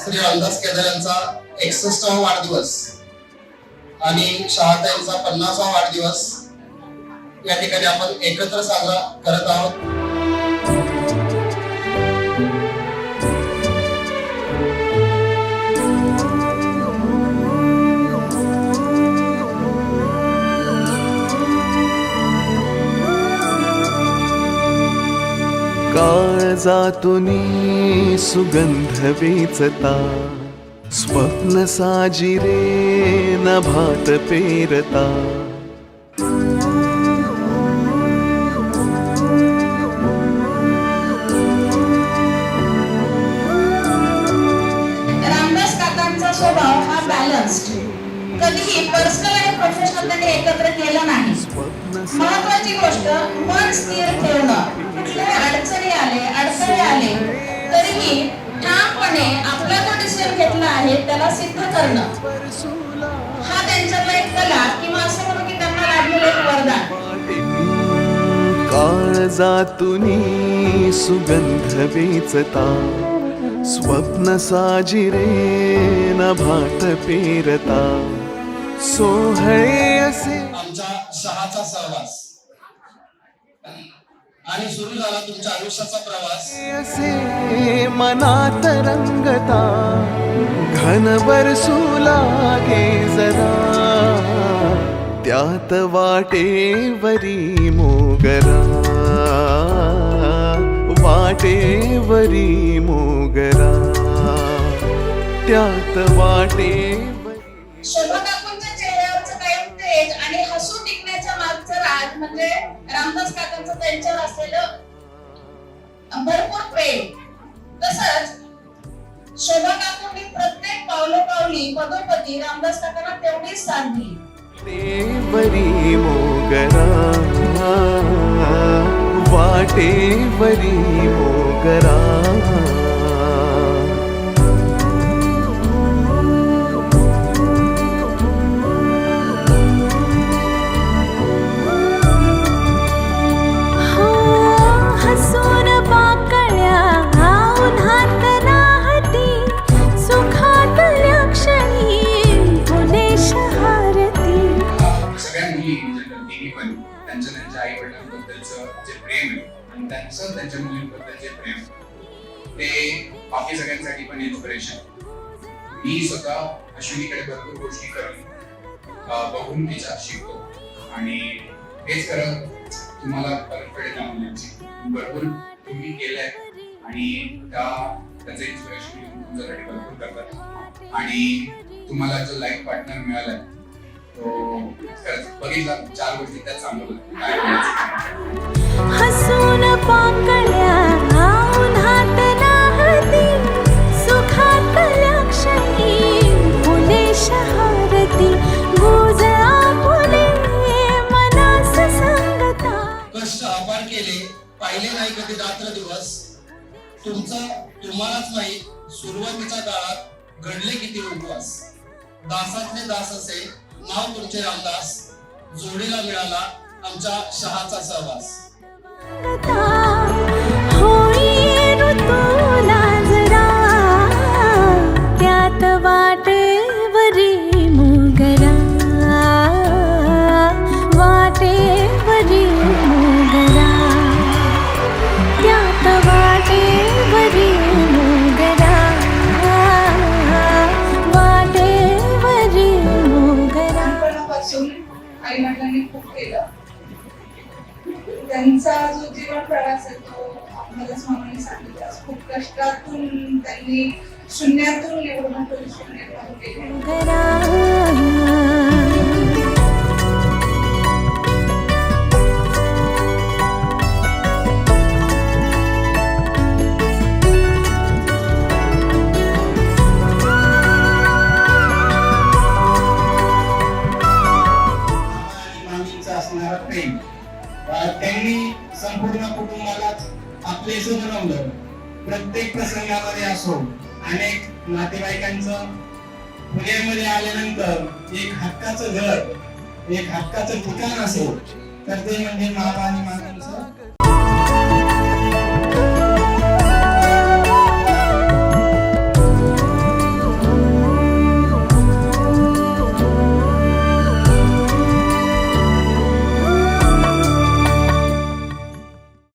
श्री रामदास केदार यांचा 61वा वाढदिवस आणि शहाताईंचा 50वा वाढदिवस या ठिकाणी आपण एकत्र साजरा करत आहोत. काळजातूनी सुगंध वेचता स्वप्न साजिरे नभात पेरता. रामदास काकांचा स्वभाव हा बॅलन्स्ड, कधीही पर्सनल आणि प्रोफेशनल त्यांनी एकत्र केलं नाही. महत्वाची गोष्ट मन स्थिर ठेवणं. कुठल्याही अडचणी अडथळे आले तरीही ठामपणे आपला जो डिसिजन घेतला आहे त्याला सिद्ध करणं हा त्यांच्यातला एक कला किंवा असं म्हणू की त्यांना लाभलेलं एक वरदान. काळजातूनी सुगंध वेचता स्वप्न साजिरे नभात पेरता. सोहळे असे आमच्या शहाचा सहवास आणि सुरू झाला तुमच्या आयुष्याचा प्रवास. असे मनात रंगता घन बरसू लागे जरा. त्यात वाटेवरी मोगरा वाटेवरी मोगरा. त्यात वाटेवरी शोभा काकूंच्या चेहऱ्यावरचं कायम तेज आणि हसू टिकण्याच्या मागचं राज म्हणजे रामदास काकांचं त्यांच्यावर असलेलं भरपूर प्रेम. तसंच शोभा काकूंनी प्रत्येक पावलोपावली पदोपदी रामदास काकांना तेवढीच साथ दिली. वाटेवरी मोगरा वाटेवरी मोगरा. हसून पाकळ्या उन्हात नाहती सुखातल्या क्षणी फुले शहारती. सगळ्या मुली तिन्ही पण त्यांच्या आई वडिलांबद्दलचं जे प्रेम आहे आणि त्यांचं त्यांच्या मुलींबद्दलचे प्रेम ते बाकी सगळ्यांसाठी पण इन्स्पिरेशन. मी स्वतः अश्विनीकडे भरपूर गोष्टी करून बघून तिच्या शिकतो आणि हेच करत तुम्हाला परत पडेल मुलींची भरपूर तुम्ही केलंय आणि त्याचं इन्स्पिरेशन तुमच्यासाठी भरपूर करतात. आणि तुम्हाला जो लाईफ पार्टनर मिळालाय तो खरंच बघितला 4 गोष्टी त्यात सांगतो काय हसून पाकळ्या उन्हात नाहती सुखातल्या क्षणी फुले शहारती. गुज आपुले मनास सांगता. कष्ट अपार केले पाहिले नाही कधी रात्र दिवस. तुम्हालाच माहीत सुरुवातीच्या काळात घडले किती उपवास. दासातले दास असे नाव तुमचे रामदास. जोडीला मिळाला आमच्या शहाचा सहवास. होई ऋतूला जरा त्यात वाटेवरी मोगरा वाटेवरी मोगरा. त्यात वाटेवरी मोगरा वाटेवरी मोगरा. लहानपणापासून आई वडिलांनी खूप केलं. त्यांचा जो जीवन प्रवास आहे तो आपल्यालाच मामाने सांगितला. खूप कष्टातून त्यांनी शून्यातून एवढं मोठं विश्व निर्माण केलं. त्यांनी संपूर्ण कुटुंबालाच आपलेसं बनवलं. प्रत्येक प्रसंगामध्ये असो अनेक नातेवाईकांचं पुण्यामध्ये आल्यानंतर एक हक्काचं घर एक हक्काचं ठिकाण असेल तर ते म्हणजे मामा आणि मामींचं